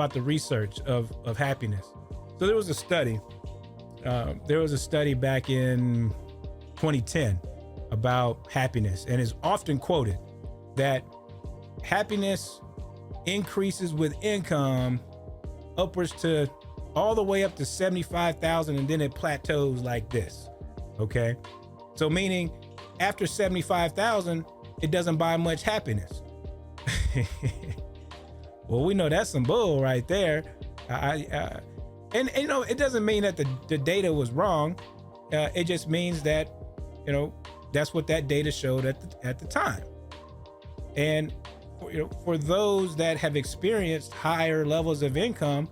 about the research of happiness. So there was a study. Back in 2010 about happiness, and is often quoted that happiness increases with income upwards to all the way up to 75,000, and then it plateaus like this. Okay, so meaning after 75,000, it doesn't buy much happiness. Well, we know that's some bull right there. And you know, it doesn't mean that the data was wrong. It just means that, you know, that's what that data showed at the time. And for those that have experienced higher levels of income,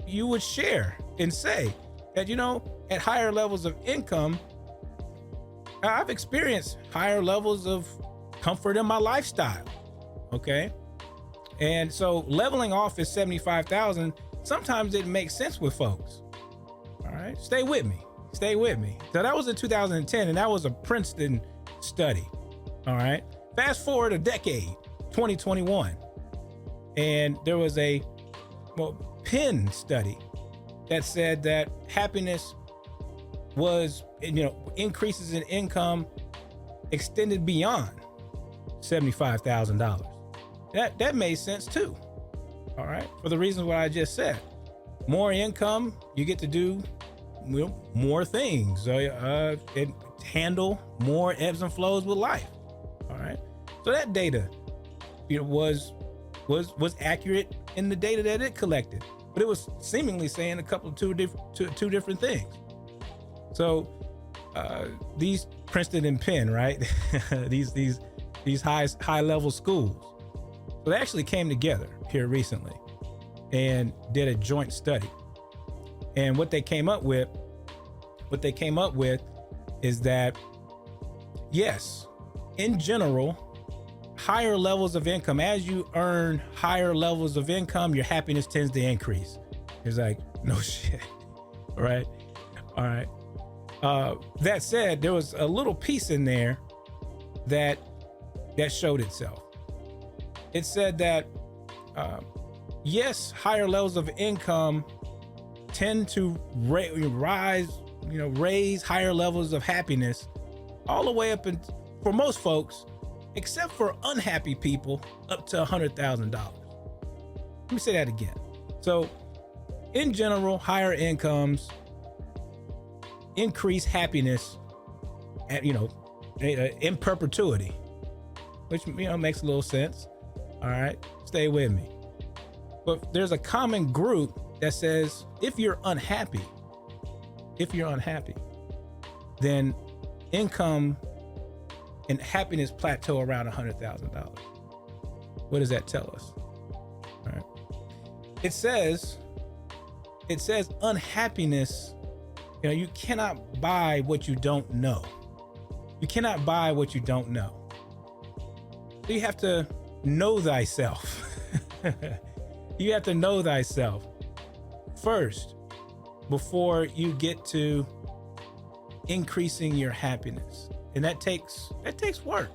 you would share and say that, you know, at higher levels of income, I've experienced higher levels of comfort in my lifestyle. Okay. And so leveling off at 75,000, sometimes it makes sense with folks. All right. Stay with me. So that was in 2010, and that was a Princeton study. All right. Fast forward a decade, 2021. And there was a Penn study that said that happiness was, you know, increases in income extended beyond $75,000. That made sense too. All right. For the reasons what I just said. More income, you get to do more things. And handle more ebbs and flows with life. All right. So that data, you know, was accurate in the data that it collected, but it was seemingly saying two different things. So these Princeton and Penn, right? these high level schools. So they actually came together here recently and did a joint study. And what they came up with is that, yes, in general, higher levels of income, as you earn higher levels of income, your happiness tends to increase. It's like, no shit. Right? All right. That said, there was a little piece in there that showed itself. It said that, yes, higher levels of income tend to raise higher levels of happiness all the way up, for most folks, except for unhappy people, up to $100,000. Let me say that again. So in general, higher incomes increase happiness in perpetuity, which, makes a little sense. All right, stay with me. But there's a common group that says if you're unhappy, then income and happiness plateau around $100,000. What does that tell us? All right. It says unhappiness, you cannot buy what you don't know. You cannot buy what you don't know. So you have to know thyself. You have to know thyself first before you get to increasing your happiness. And that takes work.